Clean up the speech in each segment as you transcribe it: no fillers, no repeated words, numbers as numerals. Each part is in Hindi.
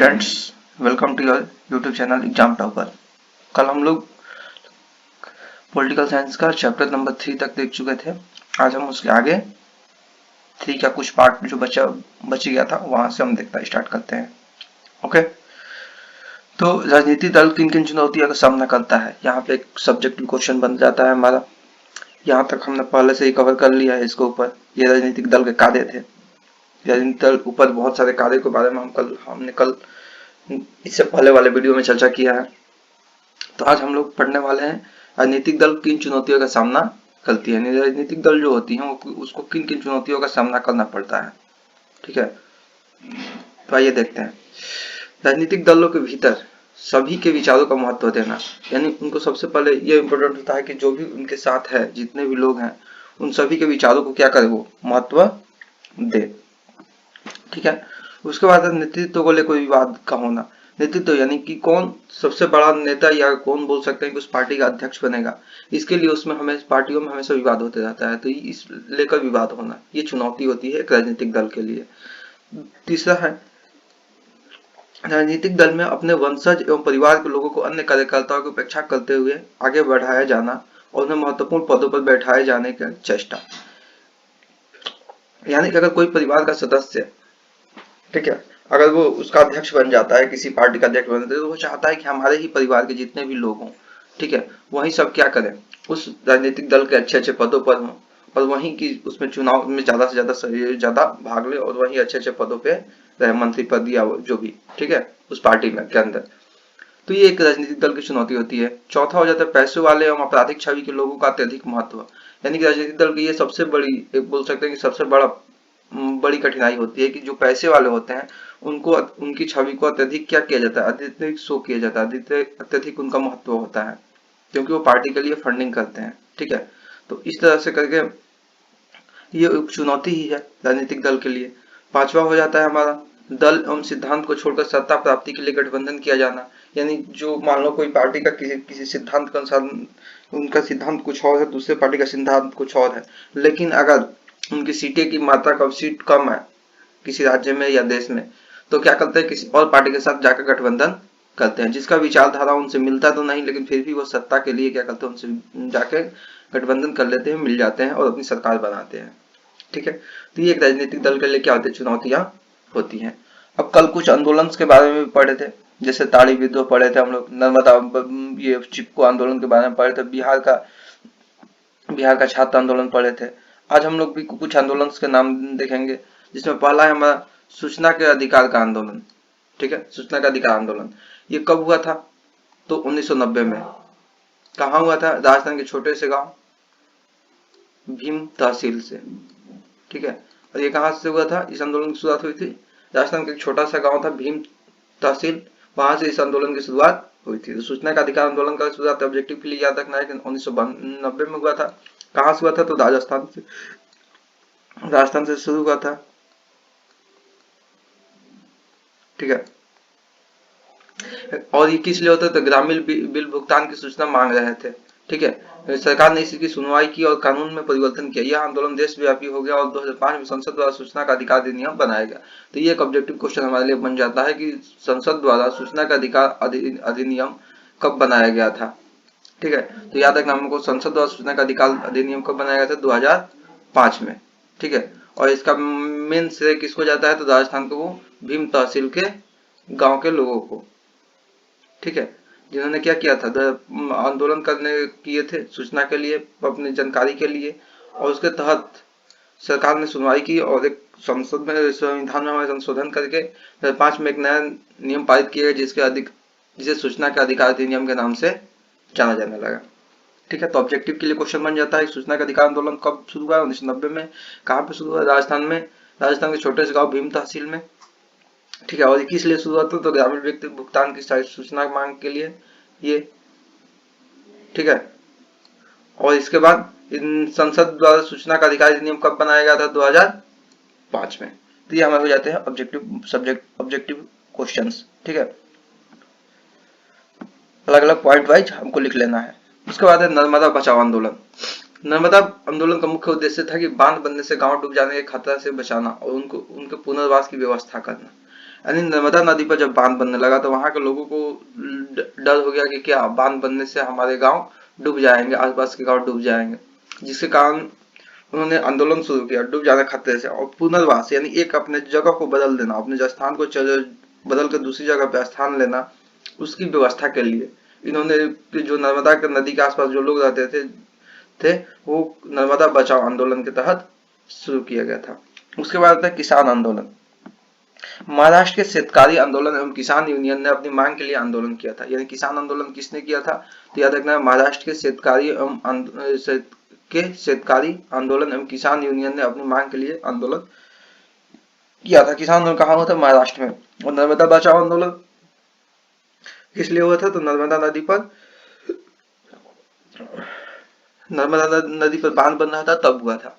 Friends, welcome to your YouTube channel exam topper. कल हम लोग पॉलिटिकल साइंस का चैप्टर नंबर 3 तक देख चुके थे। आज हम उसके आगे 3 का कुछ पार्ट जो बच गया था वहां से हम देखना स्टार्ट करते हैं। ओके, तो राजनीतिक दल किन किन चुनौतियों का सामना करता है, यहाँ पे एक सब्जेक्टिव क्वेश्चन बन जाता है हमारा। यहाँ तक हमने पहले से ही कवर कर लिया है इसके ऊपर। ये राजनीतिक दल के कार्य थे। राजनीतिक दल ऊपर बहुत सारे कार्य के बारे में हमने कल इससे पहले वाले वीडियो में चर्चा किया है। तो आज हम लोग पढ़ने वाले हैं राजनीतिक दल किन चुनौतियों का सामना करती है। राजनीतिक दल जो होती है उसको किन किन चुनौतियों का सामना करना पड़ता है। ठीक है, तो आइए देखते हैं। राजनीतिक दलों के भीतर सभी के विचारों का महत्व देना, यानी उनको सबसे पहले ये इम्पोर्टेंट होता है कि जो भी उनके साथ है, जितने भी लोग हैं, उन सभी के विचारों को क्या करे, वो महत्व दे। ठीक है, उसके बाद नेतृत्व को लेकर कोई विवाद का होना। नेतृत्व यानी कि कौन सबसे बड़ा नेता या कौन बोल सकते हैं कि उस पार्टी का अध्यक्ष बनेगा। इसके लिए उसमें हमें पार्टियों में हमेशा विवाद होते रहता है, तो इस लेकर विवाद होना ये चुनौती होती है एक राजनीतिक दल के लिए। तीसरा है राजनीतिक दल में अपने वंशज एवं परिवार के लोगों को अन्य कार्यकर्ताओं की उपेक्षा करते हुए आगे बढ़ाया जाना और उन्हें महत्वपूर्ण पदों पर बैठाए जाने की चेष्टा। यानी कि अगर कोई परिवार का सदस्य, ठीक है, अगर वो उसका अध्यक्ष बन जाता है, किसी पार्टी का अध्यक्ष बन जाता है, तो वो चाहता है कि हमारे ही परिवार के जितने भी लोग हों, ठीक है, वही सब क्या करें, उस राजनीतिक दल के अच्छे अच्छे पदों पर हों और वहीं की उसमें चुनाव में ज्यादा से ज्यादा भाग ले और वहीं अच्छे अच्छे पदों पे रहे, मंत्री पद या जो भी, ठीक है, उस पार्टी में के अंदर। तो ये एक राजनीतिक दल की चुनौती होती है। चौथा हो जाता है पैसे वाले एवं आपराधिक छवि के लोगों का अत्यधिक महत्व। यानी कि राजनीतिक दल की ये सबसे बड़ी, एक बोल सकते हैं कि सबसे बड़ी कठिनाई होती है कि जो पैसे वाले होते हैं उनको उनकी छवि को अत्यधिक क्या किया जाता है, अत्यधिक शो किया जाता है, अत्यधिक उनका महत्व होता है, क्योंकि वो पार्टी के लिए फंडिंग करते हैं। ठीक है, तो इस तरह से करके ये एक चुनौती ही है राजनीतिक दल के लिए। पांचवा हो जाता है हमारा दल एवं सिद्धांत को छोड़कर सत्ता प्राप्ति के लिए गठबंधन किया जाना। यानी जो मान लो कोई पार्टी का किसी सिद्धांत के अनुसार उनका सिद्धांत कुछ और है, दूसरे पार्टी का सिद्धांत कुछ और है, लेकिन अगर उनकी सीटें की मात्रा कम, सीट कम है किसी राज्य में या देश में, तो क्या करते हैं, किसी और पार्टी के साथ जाकर गठबंधन करते हैं, जिसका विचारधारा उनसे मिलता तो नहीं, लेकिन फिर भी वो सत्ता के लिए क्या करते हैं, उनसे जाके गठबंधन कर लेते हैं, मिल जाते हैं और अपनी सरकार बनाते हैं। ठीक है, तो ये एक राजनीतिक दल के लिए क्या होती है, चुनौतियां होती हैं। अब कल कुछ आंदोलन के बारे में भी पढ़े थे, जैसे ताड़ी विद्रोह पढ़े थे हम लोग, नर्मदा ये चिपको आंदोलन के बारे में पढ़े थे, बिहार का छात्र आंदोलन पढ़े थे। आज हम लोग भी कुछ आंदोलन के नाम देखेंगे, जिसमें पहला है हमारा सूचना के अधिकार का आंदोलन। ठीक है, सूचना का अधिकार आंदोलन ये कब हुआ था, तो 1990 में। कहाँ हुआ था, राजस्थान के छोटे से गांव भीम तहसील से। ठीक है, और ये कहाँ से हुआ था, इस आंदोलन की शुरुआत हुई थी राजस्थान का एक छोटा सा गांव था भीम तहसील, वहां से इस आंदोलन की शुरुआत हुई थी। तो सूचना का अधिकार आंदोलन का शुरुआत ऑब्जेक्टिव के लिए याद रखना है कि 1990 में हुआ था। कहाँ से हुआ था, तो राजस्थान से शुरू हुआ था। ठीक है, और ये किस लिए होता है, तो ग्रामीण बिल भुगतान की सूचना मांग रहे थे। ठीक है, सरकार ने इसकी सुनवाई की और कानून में परिवर्तन किया। यह आंदोलन देशव्यापी हो गया और 2005 में संसद द्वारा सूचना का अधिकार अधिनियम बनाया गया। तो ये एक ऑब्जेक्टिव क्वेश्चन हमारे लिए बन जाता है कि संसद द्वारा सूचना का अधिकार अधिनियम कब बनाया गया था। ठीक है, तो याद रखना हमको, संसद द्वारा सूचना का अधिकार अधिनियम कब बनाया गया था, 2005 में। ठीक है, और इसका मेन श्रेय किसको जाता है, तो राजस्थान को, भीम तहसील के गांव के लोगों को। ठीक है, जिन्होंने क्या किया था, आंदोलन करने किए थे सूचना के लिए, अपनी जानकारी के लिए, और उसके तहत सरकार ने सुनवाई की और एक संसद में, संविधान में संशोधन करके 2005 में एक नया नियम पारित किया गया, जिसे सूचना के अधिकार अधिनियम के नाम से जाना जाने लगा। ठीक है, तो ऑब्जेक्टिव के लिए क्वेश्चन बन जाता है सूचना का अधिकार आंदोलन कब शुरू हुआ, 1990 में। कहाँ पे शुरू हुआ, राजस्थान में, राजस्थान के छोटे से गांव भीम तहसील में। ठीक है, और किस लिए शुरू हुआ था, तो ग्रामीण व्यक्ति भुगतान की सूचना मांग के लिए ये। ठीक है, और इसके बाद इन संसद द्वारा सूचना का अधिकार अधिनियम कब बनाया गया था, 2005 में। तो ये हमारे हो जाते हैं ऑब्जेक्टिव क्वेश्चंस। ठीक है, अलग अलग पॉइंट वाइज हमको लिख लेना है। उसके बाद है नर्मदा बचाओ आंदोलन। नर्मदा आंदोलन का मुख्य उद्देश्य था कि बांध बनने से गांव डूब जाने के खतरा से बचाना और उनके पुनर्वास की व्यवस्था करना। यानी नर्मदा नदी पर जब बांध बनने लगा तो वहां के लोगों को डर हो गया कि क्या बांध बनने से हमारे गांव डूब जाएंगे, आसपास के गांव डूब जाएंगे, जिसके कारण उन्होंने आंदोलन शुरू किया डूब जाने खतरे से। और पुनर्वास यानी एक अपने जगह को बदल देना, अपने जो स्थान को बदल कर दूसरी जगह पे स्थान लेना, उसकी व्यवस्था के लिए इन्होंने जो नर्मदा के नदी के आसपास जो लोग रहते थे वो नर्मदा बचाओ आंदोलन के तहत शुरू किया गया था। उसके बाद आता है किसान आंदोलन। महाराष्ट्र के शेतकारी आंदोलन एवं किसान यूनियन ने अपनी मांग के लिए आंदोलन किया था। यानी किसान आंदोलन किसने किया था, तो याद रखना है महाराष्ट्र के शेतकारी आंदोलन एवं किसान यूनियन ने अपनी मांग के लिए आंदोलन किया था। किसान आंदोलन कहाँ हुआ था, महाराष्ट्र में। और नर्मदा बचाओ आंदोलन किस लिए हुआ था, तो नर्मदा नदी पर बांध बन रहा था तब हुआ था।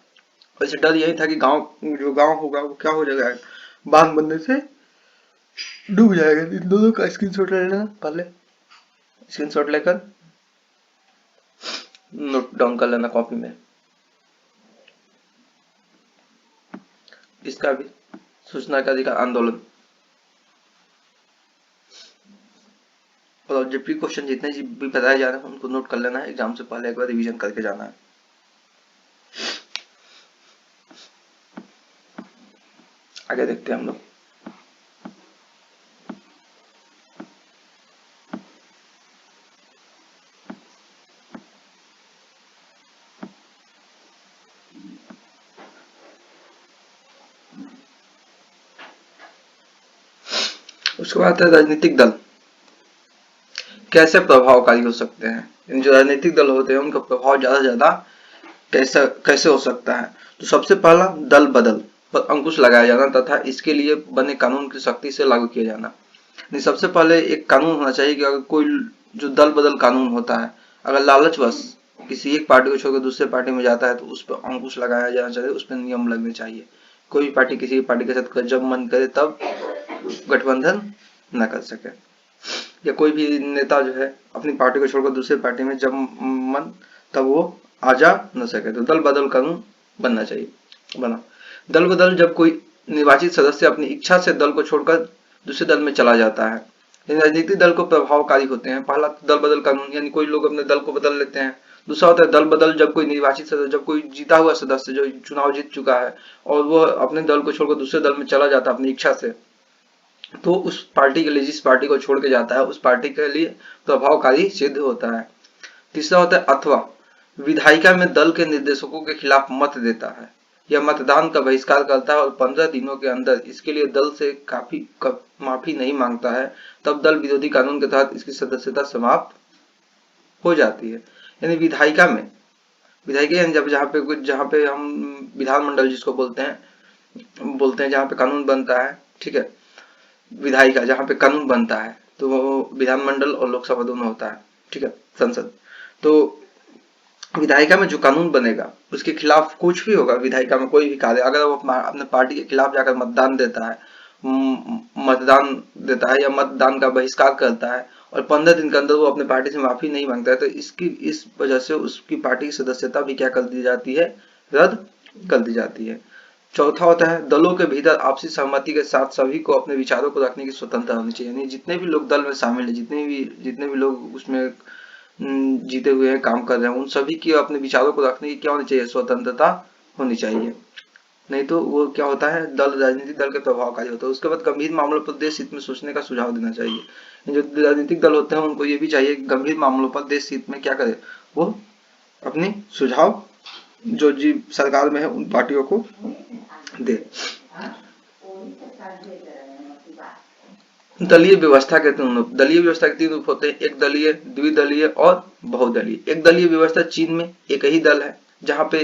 वैसे डर यही था कि गांव होगा वो क्या हो जाएगा, बांध बनने से डूब जाएगा। इन दोनों का स्क्रीनशॉट ले लेना, पहले स्क्रीनशॉट लेकर नोट डाउन कर लेना कॉपी में। इसका भी सूचना का अधिकार आंदोलन और ऑब्जेक्टिव क्वेश्चन जितने भी बताए जा रहे हैं उनको नोट कर लेना है, एग्जाम से पहले एक बार रिवीजन करके जाना है। आगे देखते हैं हम लोग। उसके बाद है राजनीतिक दल कैसे प्रभावकारी हो सकते हैं। जो राजनीतिक दल होते हैं उनका प्रभाव ज्यादा से ज्यादा कैसे हो सकता है, तो सबसे पहला दल बदल पर अंकुश लगाया जाना तथा इसके लिए बने कानून की सख्ती से लागू किया जाना। नहीं, सबसे पहले एक कानून होना चाहिए कि अगर कोई जो दल बदल कानून होता है, अगर लालचवश किसी एक पार्टी को छोड़कर दूसरे पार्टी में जाता है तो उस पर अंकुश लगाया जाना चाहिए, उस पर नियम लगने चाहिए। कोई भी पार्टी किसी पार्टी के साथ जब मन करे तब गठबंधन न कर सके, या कोई भी नेता जो है अपनी पार्टी को छोड़कर दूसरे पार्टी में जब मन तब वो आ जा न सके, तो दल बदल कानून बनना चाहिए। बना दल बदल जब कोई निर्वाचित सदस्य अपनी इच्छा से दल को छोड़कर दूसरे दल में चला जाता है, राजनीतिक दल को प्रभावकारी होते हैं। पहला दल बदल कानून यानी कोई लोग अपने दल को बदल लेते हैं। दूसरा होता है दल बदल जब कोई निर्वाचित सदस्य, जब कोई जीता हुआ सदस्य जो चुनाव जीत चुका है और वो अपने दल को छोड़कर दूसरे दल में चला जाता है अपनी इच्छा से, तो उस पार्टी के लिए, जिस पार्टी को छोड़ के जाता है उस पार्टी के लिए प्रभावकारी सिद्ध होता है। तीसरा होता है अथवा विधायिका में दल के निर्देशकों के खिलाफ मत देता है, यह मतदान का बहिष्कार करता है और 15 दिनों के अंदर इसके लिए दल से माफी नहीं मांगता है, तब दल विरोधी कानून के तहत इसकी सदस्यता समाप्त हो जाती है। यानी विधायिका यानी जहाँ पे हम विधानमंडल जिसको बोलते हैं जहाँ पे कानून बनता है, ठीक है, विधायिका जहाँ पे कानून बनता है तो वो विधानमंडल और लोकसभा दोनों होता है, ठीक है, संसद। तो विधायिका में जो कानून बनेगा उसके खिलाफ कुछ भी होगा, विधायिका में कोई भी कार्य अगर वो अपने पार्टी के खिलाफ जाकर मतदान देता है या मतदान का बहिष्कार करता है और 15 दिन के अंदर वो अपने पार्टी से माफी नहीं मांगता है, तो इस वजह से उसकी पार्टी की सदस्यता भी क्या कर दी जाती है, रद्द कर दी जाती है। चौथा होता है दलों के भीतर आपसी सहमति के साथ सभी को अपने विचारों को रखने की स्वतंत्रता होनी चाहिए। यानी जितने भी लोग दल में शामिल है, जितने भी लोग उसमें जीते हुए हैं, काम कर रहे हैं, उन सभी की अपने विचारों को रखने की क्या होनी चाहिए, स्वतंत्रता होनी चाहिए। नहीं तो वो क्या होता है, राजनीतिक दल के प्रभावकारी होता है। उसके बाद गंभीर मामलों पर देश हित में सोचने का सुझाव देना चाहिए। जो राजनीतिक दल होते हैं उनको ये भी चाहिए कि गंभीर मामलों पर देश हित में क्या करे, वो अपनी सुझाव जो जी सरकार में है उन पार्टियों को दे। दलीय व्यवस्था के तीन रूप होते हैं, एक दलीय, द्विदलीय और बहुदलीय। एक दलीय व्यवस्था चीन में एक ही दल है, जहाँ पे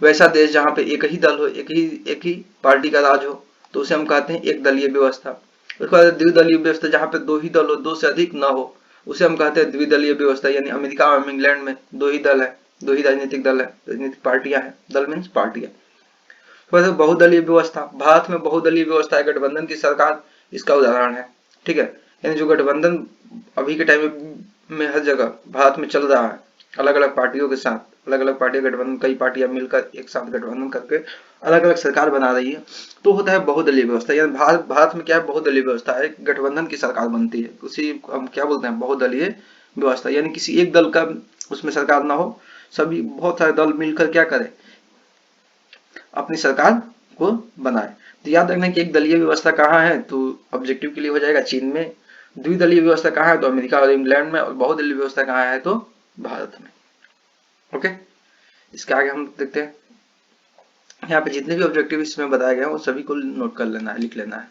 वैसा देश जहाँ पे एक ही दल हो, एक ही पार्टी का राज हो, तो उसे हम कहते हैं एक दलीय व्यवस्था। उसके बाद द्विदलीय व्यवस्था जहाँ पे दो ही दल हो, दो से अधिक न हो, उसे हम कहते हैं द्विदलीय व्यवस्था। यानी अमेरिका और इंग्लैंड में दो ही दल है, दो ही राजनीतिक दल है, राजनीतिक पार्टियां हैं, दल मीन्स पार्टियां। बहुदलीय व्यवस्था, भारत में बहुदलीय व्यवस्था है, गठबंधन की सरकार इसका उदाहरण है, ठीक है। यानी जो गठबंधन अभी के टाइम में हर जगह भारत में चल रहा है अलग अलग पार्टियों के साथ, अलग अलग पार्टियां गठबंधन, कई पार्टियां मिलकर एक साथ गठबंधन करके अलग अलग सरकार बना रही है, तो होता है बहुदलीय व्यवस्था। यानी भारत में क्या है, बहुदलीय व्यवस्था है, गठबंधन की सरकार बनती है, उसी हम क्या बोलते हैं, बहुदलीय व्यवस्था। यानी किसी एक दल का उसमें सरकार ना हो, सभी बहुत सारे दल मिलकर क्या करें, अपनी सरकार को बनाए। तो याद रखना कि एक दलीय व्यवस्था कहाँ है, तो ऑब्जेक्टिव के लिए हो जाएगा चीन में। द्विदलीय व्यवस्था कहाँ है, तो अमेरिका और इंग्लैंड में। और बहुदलीय व्यवस्था कहाँ है, तो भारत में। ओके, इसके आगे हम देखते हैं। यहाँ पे जितने भी ऑब्जेक्टिव इसमें बताए गए हैं वो सभी को नोट कर लेना है, लिख लेना है।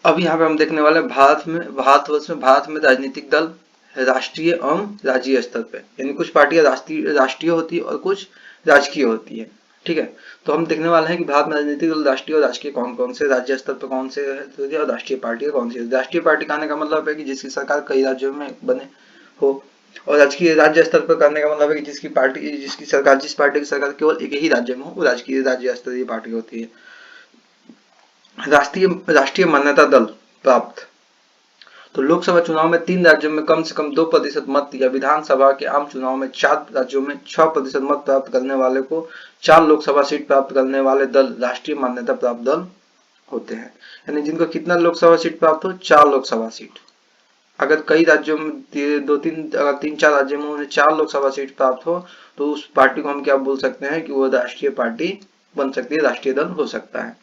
अब यहाँ पे हम देखने वाले भारतवर्ष में भारत में राजनीतिक दल राष्ट्रीय एवं राज्य स्तर पे, यानी कुछ पार्टियां राष्ट्रीय होती है और कुछ राजकीय होती है। ठीक है, तो हम देखने वाले हैं कि भारत में राजनीतिक दल राष्ट्रीय और राजकीय कौन कौन से, राज्य स्तर पर कौन से और राष्ट्रीय पार्टियां कौन सी। राष्ट्रीय पार्टी कहने का मतलब है कि जिसकी सरकार कई राज्यों में बने हो, और राजकीय राज्य स्तर पर करने का मतलब है कि जिसकी सरकार, जिस पार्टी की सरकार केवल एक ही राज्य में हो, वो राजकीय राज्य स्तरीय पार्टी होती है। राष्ट्रीय मान्यता दल प्राप्त, तो लोकसभा चुनाव में 3 राज्यों में कम से कम 2% मत, या विधानसभा के आम चुनाव में 4 राज्यों में 6% मत प्राप्त करने वाले को 4 लोकसभा सीट प्राप्त करने वाले दल राष्ट्रीय मान्यता प्राप्त दल होते हैं। यानी जिनको कितना लोकसभा सीट प्राप्त हो, 4 लोकसभा सीट। अगर कई राज्यों में अगर 3-4 राज्यों में उन्हें 4 लोकसभा सीट प्राप्त हो, तो उस पार्टी को हम क्या बोल सकते हैं कि वो राष्ट्रीय पार्टी बन सकती है, राष्ट्रीय दल हो सकता है।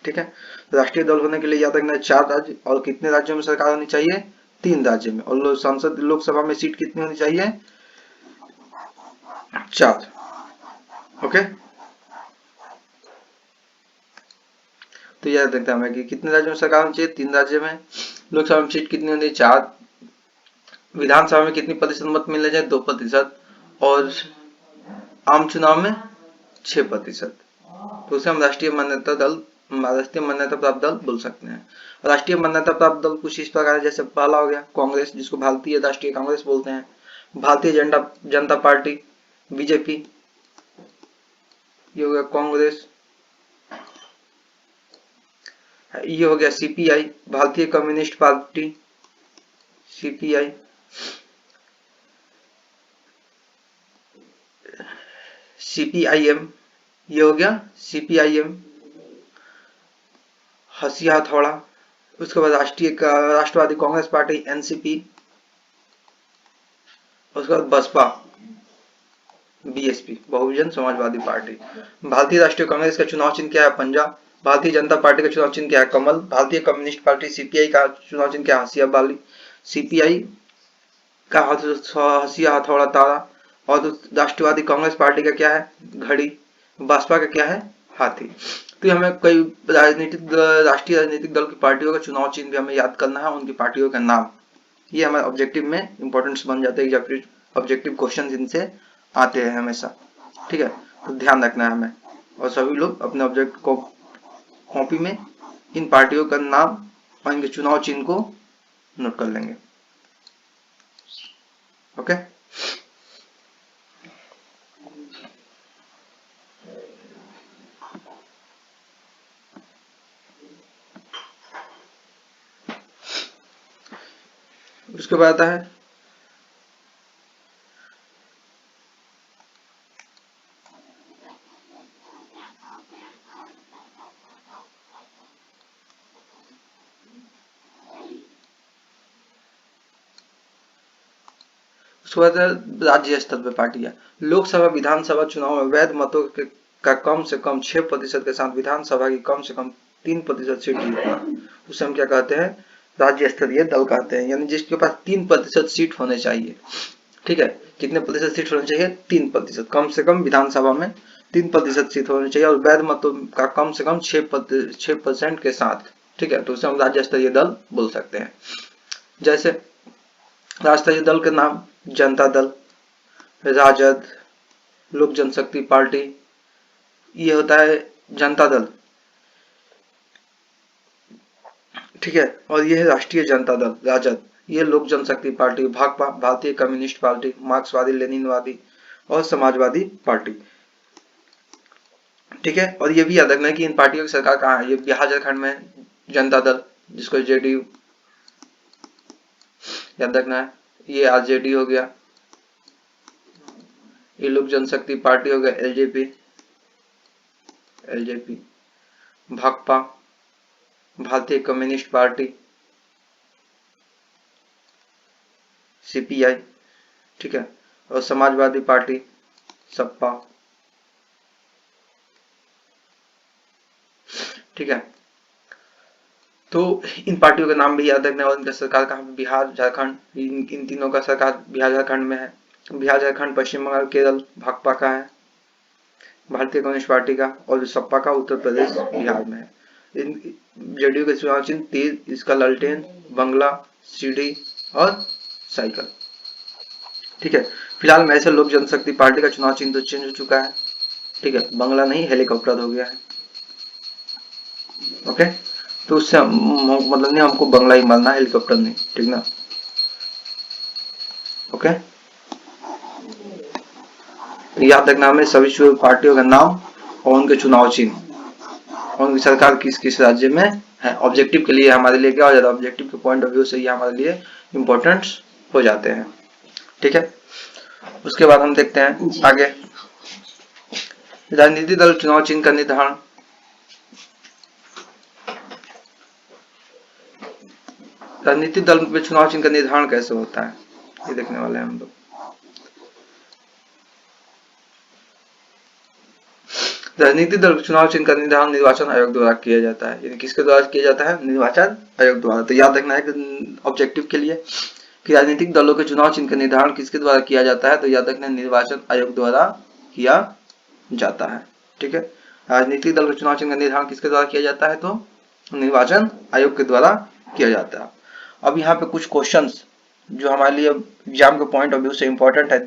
ठीक है, राष्ट्रीय दल होने के लिए याद रखना है 4 राज्य, और कितने राज्यों में सरकार होनी चाहिए, 3 राज्य में। और संसद लोकसभा में सीट कितनी होनी चाहिए, 4। ओके, तो याद रखते हैं कि कितने राज्यों में सरकार होनी चाहिए, 3 राज्य में। लोकसभा में सीट कितनी होनी, 4। विधानसभा में कितनी प्रतिशत मत मिलने चाहिए, 2%। और आम चुनाव में 6%। तो उसे हम राष्ट्रीय मान्यता प्राप्त दल बोल सकते हैं। राष्ट्रीय मान्यता प्राप्त दल कुछ इस प्रकार है, जैसे पहला हो गया कांग्रेस, जिसको भारतीय राष्ट्रीय कांग्रेस बोलते हैं। भारतीय जनता पार्टी, बीजेपी, ये हो गया कांग्रेस। ये हो गया सीपीआई, भारतीय कम्युनिस्ट पार्टी, सीपीआई। सीपीआईएम, ये हो गया सीपीआईएम, हंसी हथौड़ा। उसके बाद राष्ट्रवादी कांग्रेस पार्टी, एनसीपी। उसके बाद बसपा, बीएसपी, बहुजन समाजवादी पार्टी। भारतीय राष्ट्रीय कांग्रेस का चुनाव चिन्ह क्या है, पंजा। भारतीय जनता पार्टी का चुनाव चिन्ह क्या है, कमल। भारतीय कम्युनिस्ट पार्टी सीपीआई का चुनाव चिन्ह क्या है, हंसिया बाली। सीपीआई का हंसिया हथौड़ा तारा। और राष्ट्रवादी कांग्रेस पार्टी का क्या है, घड़ी। बसपा का क्या है, हाथी। तो हमें कई राष्ट्रीय राजनीतिक दल की पार्टियों का चुनाव चिन्ह भी हमें याद करना है, उनकी पार्टियों का नाम। ये हमारे ऑब्जेक्टिव में इंपॉर्टेंट बन जाते हैं, ऑब्जेक्टिव क्वेश्चन इनसे आते हैं हमेशा। ठीक है, तो ध्यान रखना है हमें, और सभी लोग अपने ऑब्जेक्ट को कॉपी में इन पार्टियों का नाम और इनके चुनाव चिन्ह को नोट कर लेंगे। ओके, उसके बाद आता है उसके बाद राज्य स्तर पर पार्टियां, लोकसभा विधानसभा चुनाव में वैध मतों का कम से कम 6% के साथ विधानसभा की कम से कम 3% सीट जीतना, उसे हम क्या कहते हैं, राज्य स्तरीय दल कहते हैं। यानी जिसके पास 3% सीट होने चाहिए, ठीक है, कितने प्रतिशत सीट होने चाहिए, 3%, कम से कम विधानसभा में 3% सीट होनी चाहिए और वैध मतों का कम से कम 6% के साथ, ठीक है, तो उसे हम राज्य स्तरीय दल बोल सकते हैं। जैसे राष्ट्रीय दल के नाम जनता दल, राजद, लोक जनशक्ति पार्टी, ये होता है जनता दल, ठीक है, और ये है राष्ट्रीय जनता दल राजद, ये लोक जनशक्ति पार्टी, भाकपा भारतीय कम्युनिस्ट पार्टी, मार्क्सवादी लेनिनवादी और समाजवादी पार्टी, ठीक है। और ये भी याद रखना है कि इन पार्टियों की सरकार कहाँ है, ये बिहार झारखंड में जनता दल, जिसको जेडीयू याद रखना है, ये आरजेडी हो गया, ये लोक जनशक्ति पार्टी हो गया एलजेपी, भाकपा भारतीय कम्युनिस्ट पार्टी सीपीआई, ठीक है, और समाजवादी पार्टी सपा, ठीक है। तो इन पार्टियों के नाम भी याद रखना और इनका सरकार कहाँ पे, बिहार झारखंड, इन तीनों का सरकार बिहार झारखंड में है। बिहार झारखंड पश्चिम बंगाल केरल भाकपा का है, भारतीय कम्युनिस्ट पार्टी का, और सपा का उत्तर प्रदेश बिहार में है। इन जेडीयू के चुनाव चिन्ह तीर, इसका लालटेन, बंगला, सीढ़ी और साइकिल, ठीक है। फिलहाल में ऐसे लोक जनशक्ति पार्टी का चुनाव चिन्ह तो चेंज हो चुका है, ठीक है, बंगला नहीं हेलीकॉप्टर हो गया है, ओके। तो उससे मतलब नहीं हमको बंगला ही मानना, हेलीकॉप्टर नहीं, ठीक ना, ओके। तो याद रखना हमें सभी पार्टियों का नाम और उनके चुनाव चिन्ह और उनकी सरकार किस किस राज्य में है, ऑब्जेक्टिव के लिए हमारे लिए क्या हो जाता है, ऑब्जेक्टिव के पॉइंट ऑफ व्यू से ये हमारे लिए इम्पोर्टेंट हो जाते हैं, ठीक है। उसके बाद हम देखते हैं आगे राजनीतिक दल चुनाव चिन्ह का निर्धारण। राजनीतिक दल में चुनाव चिन्ह का निर्धारण कैसे होता है, ये देखने वाले हैं हम लोग। राजनीतिक दल चुनाव चिन्ह का निर्धारण निर्वाचन आयोग द्वारा किया जाता है, यानी किसके द्वारा किया जाता है, निर्वाचन आयोग द्वारा। तो याद रखना है कि ऑब्जेक्टिव के लिए कि राजनीतिक दलों के चुनाव चिन्ह का निर्धारण किसके द्वारा किया जाता है, तो याद रखना निर्वाचन आयोग द्वारा किया जाता है, ठीक है। राजनीतिक दल के चुनाव चिन्ह का निर्धारण किसके द्वारा किया जाता है, तो निर्वाचन आयोग के द्वारा किया जाता है। अब यहाँ पे कुछ क्वेश्चंस जो हमारे लिए एग्जाम के पॉइंट ऑफ व्यू से इंपॉर्टेंट है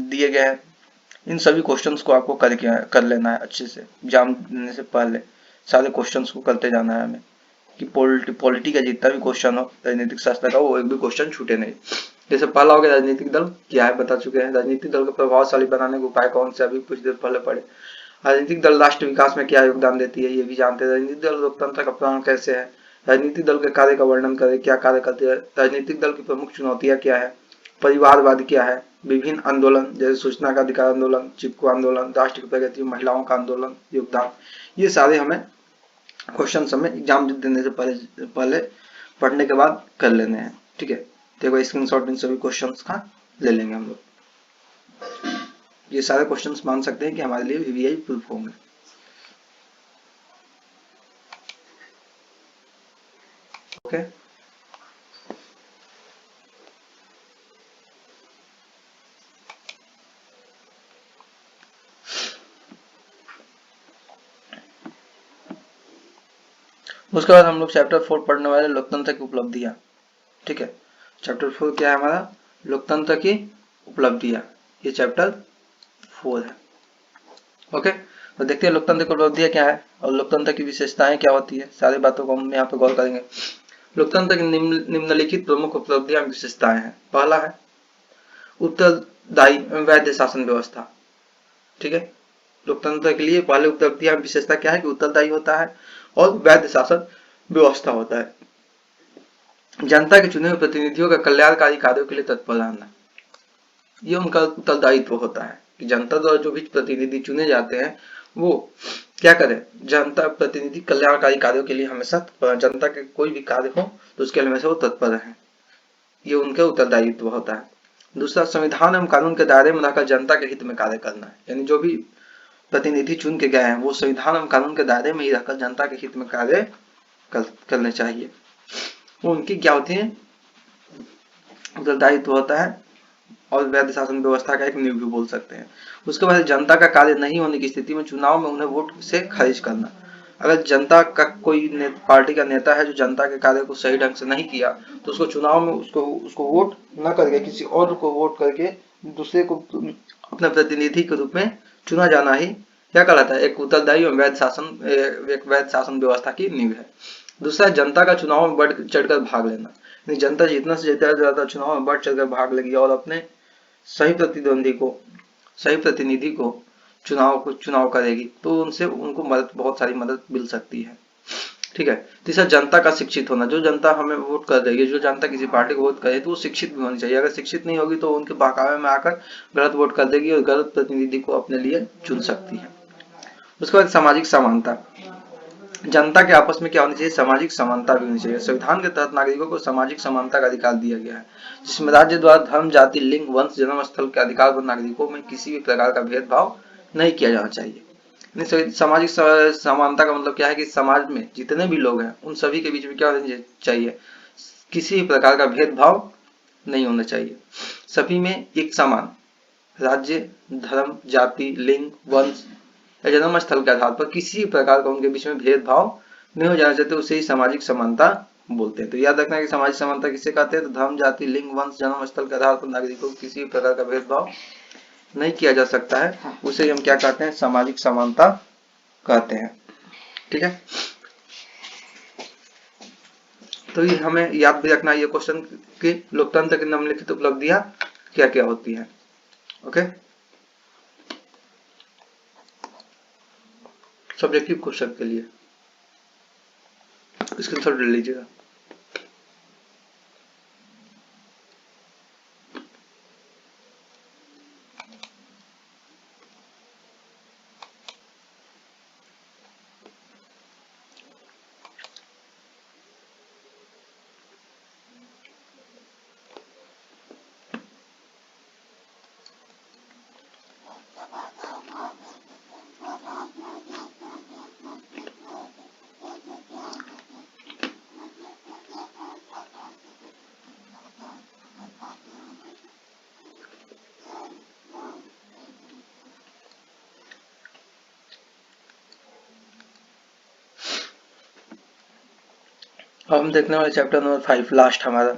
दिए गए हैं, इन सभी क्वेश्चंस को आपको कर लेना है अच्छे से, एग्जाम देने से पहले सारे क्वेश्चंस को करते जाना है हमें, कि पॉलिटी का जितना भी क्वेश्चन हो राजनीतिक शास्त्र का, वो एक भी क्वेश्चन छूटे नहीं। जैसे पहला हो गया राजनीतिक दल क्या है, बता चुके हैं। राजनीतिक दल को प्रभावशाली बनाने के उपाय कौन से, अभी कुछ देर पहले पढ़े। राजनीतिक दल राष्ट्र विकास में क्या योगदान देती है, ये भी जानते हैं। राजनीतिक दल लोकतंत्र का प्राण कैसे है, राजनीतिक दल के कार्य का वर्णन करें, क्या कार्य करते हैं, राजनीतिक दल की प्रमुख चुनौतियां क्या है, परिवारवाद क्या है, विभिन्न आंदोलन जैसे सूचना का अधिकार आंदोलन, चिपको आंदोलन, राष्ट्र की प्रगति, महिलाओं का आंदोलन, योगदान, ये सारे हमें क्वेश्चन हमें एग्जाम देने से पहले पढ़ने के बाद कर लेने हैं, ठीक है। देखो स्क्रीनशॉट इन सभी क्वेश्चंस का ले लेंगे हम लोग, ये सारे क्वेश्चंस मान सकते हैं कि हमारे लिए वीवीआई प्रूफ होंगे, ओके। उसके बाद हम लोग चैप्टर 4 पढ़ने वाले लोकतंत्र की उपलब्धियां, ठीक है। चैप्टर 4 क्या है हमारा, लोकतंत्र की उपलब्धियां, ये चैप्टर 4 है, ओके। तो देखते हैं लोकतंत्र की उपलब्धियां क्या है और लोकतंत्र की विशेषताएं क्या होती है, सारी बातों को हम यहाँ पे गौर करेंगे। लोकतंत्र की निम्नलिखित प्रमुख उपलब्धियां विशेषताएं हैं। पहला है उत्तरदायी वैध शासन व्यवस्था, ठीक है। लोकतंत्र के लिए पहले उपलब्धियां विशेषता क्या है कि उत्तरदायी होता है और वैध शासन व्यवस्था होता है। जनता के चुने हुए प्रतिनिधियों का कल्याणकारी कार्यों के लिए तत्पर रहना, ये उनका उत्तरदायित्व होता है कि जनता द्वारा जो भी प्रतिनिधि चुने जाते हैं वो क्या करें, जनता प्रतिनिधि कल्याणकारी कार्यों के लिए हमेशा जनता के कोई भी कार्य हो तो उसके लिए हमेशा वो तत्पर रहें, ये उनका उत्तरदायित्व होता है। दूसरा, संविधान एवं कानून के दायरे में रहकर जनता के हित में कार्य करना है, यानी जो भी प्रतिनिधि चुन के गए हैं वो संविधान एवं कानून के दायरे में ही रहकर जनता के हित में कार्य करने चाहिए। वो उनकी क्या होती है, उत्तरदायित्व होता है और वैध शासन व्यवस्था का एक नींव भी बोल सकते हैं। उसके बाद जनता का कार्य नहीं होने की स्थिति में चुनाव में उन्हें वोट से खारिज करना। अगर जनता का कोई पार्टी का नेता है जो जनता के कार्य को सही ढंग से नहीं किया तो उसको चुनाव में उसको वोट न करके किसी और को वोट करके दूसरे को अपने प्रतिनिधि के रूप में चुना जाना ही क्या कहलाता है, एक उत्तरदायी और एक वैध शासन व्यवस्था की नींव है। दूसरा, जनता का चुनाव में बढ़ चढ़कर भाग लेना। जनता जितना से ज्यादा चुनाव में बढ़ चढ़कर भाग लेगी और अपने सही प्रतिनिधि को चुनाव करेगी तो उनसे उनको बहुत सारी मदद मिल सकती है। ठीक है। तीसरा, जनता का शिक्षित होना। जो जनता हमें वोट कर देगी, जो जनता किसी पार्टी को वोट करे तो वो शिक्षित भी होनी चाहिए। अगर शिक्षित नहीं होगी तो उनके बहकावे में आकर गलत वोट कर देगी और गलत प्रतिनिधि को अपने लिए चुन सकती है। उसके बाद सामाजिक समानता। जनता के आपस में क्या होनी चाहिए, सामाजिक समानता भी होनी चाहिए। संविधान के तहत नागरिकों को सामाजिक समानता का अधिकार दिया गया है, जिसमें राज्य द्वारा धर्म, जाति, लिंग, वंश, जन्म स्थल के अधिकार पर नागरिकों में किसी भी प्रकार का भेदभाव नहीं किया जाना चाहिए। सामाजिक समानता का मतलब क्या है कि समाज में जितने भी लोग हैं उन सभी के बीच में क्या होना चाहिए, किसी भी प्रकार का भेदभाव नहीं होना चाहिए। सभी में एक समान राज्य, धर्म, जाति, लिंग, वंश या जन्म स्थल के आधार पर किसी प्रकार का उनके बीच में भेदभाव नहीं हो जाना चाहिए, उसे ही सामाजिक समानता बोलते हैं। तो याद रखना है कि सामाजिक समानता किसे कहते हैं, तो धर्म, जाति, लिंग, वंश, जन्म स्थल के आधार पर नागरिकों को किसी भी प्रकार का भेदभाव नहीं किया जा सकता है, उसे हम क्या कहते हैं, सामाजिक समानता कहते हैं। ठीक है। तो ये हमें याद भी रखना ये क्वेश्चन कि लोकतंत्र की निम्नलिखित उपलब्धियां क्या क्या होती है। ओके, सब्जेक्टिव क्वेश्चन के लिए स्क्रीनशॉट ले लीजिएगा। अब हम देखने वाले चैप्टर नंबर 5 लास्ट हमारा,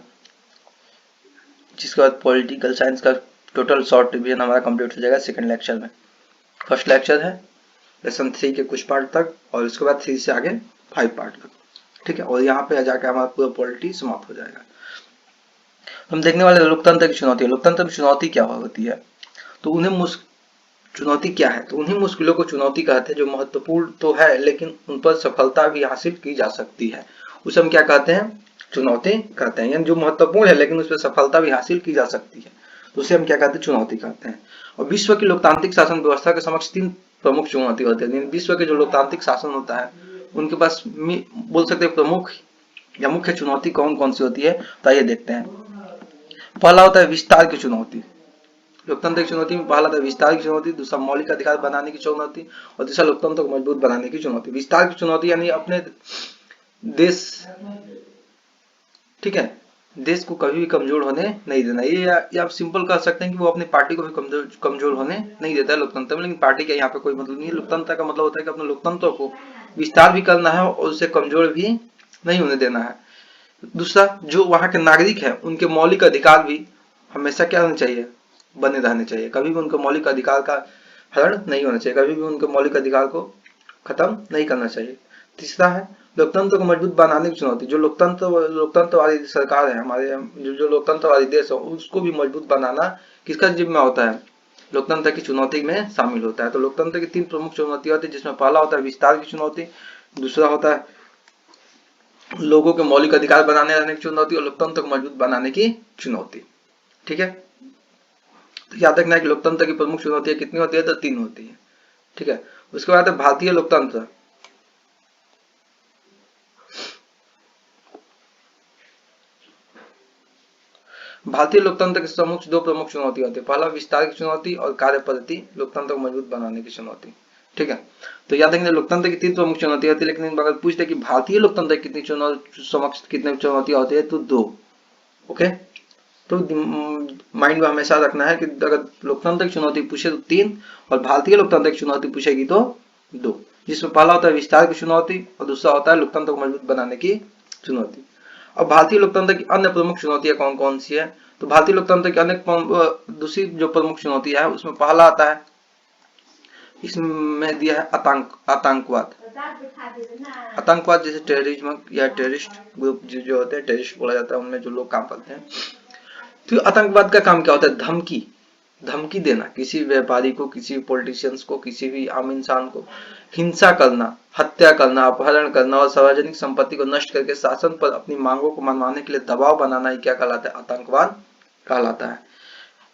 जिसके बाद पॉलिटिकल साइंस का टोटल शॉर्ट रिवीजन हमारा कंप्लीट हो जाएगा सेकंड लेक्चर में। फर्स्ट लेक्चर है लेसन 3 के कुछ पार्ट तक और उसके बाद 3 से आगे 5 पार्ट तक। ठीक है, और यहाँ पे जाके हमारा पूरा पॉलिटी समाप्त हो जाएगा। हम देखने वाले लोकतंत्र की चुनौती। लोकतंत्र में चुनौती क्या होती है, तो चुनौती क्या है, तो उन्हीं मुश्किलों को चुनौती कहते हैं जो महत्वपूर्ण तो है लेकिन उन पर सफलता भी हासिल की जा सकती है, उसे हम क्या कहते हैं, चुनौती कहते हैं। यानी जो महत्वपूर्ण है लेकिन उस पर सफलता भी हासिल की जा सकती है तो उसे हम क्या कहते हैं, चुनौती कहते हैं। और विश्व की लोकतांत्रिक शासन व्यवस्था के समक्ष 3 प्रमुख चुनौती होती है। विश्व के जो लोकतांत्रिक शासन होता है उनके पास बोल सकते हैं प्रमुख या मुख्य चुनौती कौन कौन सी होती है, तो आइए देखते हैं। पहला होता है विस्तार की चुनौती। लोकतंत्र की चुनौती में पहला था विस्तार की चुनौती, दूसरा मौलिक अधिकार बनाने की चुनौती और तीसरा लोकतंत्र को मजबूत बनाने की चुनौती। विस्तार की चुनौती यानी अपने देश, ठीक है, देश को कभी भी कमजोर होने नहीं देना। ये आप सिंपल कह सकते हैं कि वो अपनी पार्टी को भी कमजोर होने नहीं देता है लोकतंत्र में, लेकिन पार्टी का यहाँ पे कोई मतलब नहीं है। लोकतंत्र का मतलब होता है कि अपने लोकतंत्र को विस्तार भी करना है और उसे कमजोर भी नहीं होने देना है। दूसरा, जो वहां के नागरिक है उनके मौलिक अधिकार भी हमेशा क्या होने चाहिए, बने रहने चाहिए। कभी भी उनके मौलिक अधिकार का हरण नहीं होना चाहिए, कभी भी उनके मौलिक अधिकार को खत्म नहीं करना चाहिए। तीसरा है लोकतंत्र को मजबूत बनाने की चुनौती। जो लोकतंत्र वाली सरकार है हमारे, जो लोकतंत्र वाली देश है उसको भी मजबूत बनाना किसका जिम्मा होता है, लोकतंत्र की चुनौती में शामिल होता है। तो लोकतंत्र की 3 प्रमुख चुनौतियां होती है, जिसमें पहला होता है विस्तार की चुनौती, दूसरा होता है लोगों के मौलिक अधिकार बनाने रहने की चुनौती और लोकतंत्र को मजबूत बनाने की चुनौती। ठीक है, तो याद रखना है कि लोकतंत्र की प्रमुख चुनौतियां कितनी होती है, तो 3 होती है। ठीक है, उसके बाद है भारतीय लोकतंत्र। भारतीय लोकतंत्र की दो प्रमुख चुनौती होती है, पहला विस्तार की चुनौती और कार्य पद्धति लोकतंत्र को मजबूत बनाने की चुनौती। ठीक है, तो याद रखिए लोकतंत्र की 3 प्रमुख चुनौती होती है, लेकिन अगर पूछते कि भारतीय लोकतंत्र कितनी कितने चुनौतियां होती है तो 2। ओके, तो माइंड में हमेशा रखना है कि अगर लोकतंत्र की चुनौती पूछे तो 3 और भारतीय लोकतंत्र की चुनौती पूछेगी तो 2, जिसमें पहला होता है विस्तार की चुनौती और दूसरा होता है लोकतंत्र को मजबूत बनाने की चुनौती। अब भारतीय लोकतंत्र की अन्य प्रमुख चुनौतियां कौन कौन सी है, तो भारतीय लोकतंत्र की अनेक दूसरी जो प्रमुख चुनौतियां है उसमें पहला आता है, इसमें दिया है आतंकवाद। आतंकवाद जैसे टेररिज्म या टेररिस्ट ग्रुप जो होते हैं, टेररिस्ट बोला जाता है, उनमें जो लोग काम करते हैं। तो आतंकवाद का काम क्या होता है, धमकी देना, किसी व्यापारी को, किसी पॉलिटिशियंस को, किसी भी आम इंसान को हिंसा करना, हत्या करना, अपहरण करना और सार्वजनिक संपत्ति को नष्ट करके शासन पर अपनी मांगों को मनवाने के लिए दबाव बनाना ही क्या कहलाता है, आतंकवाद कहलाता है।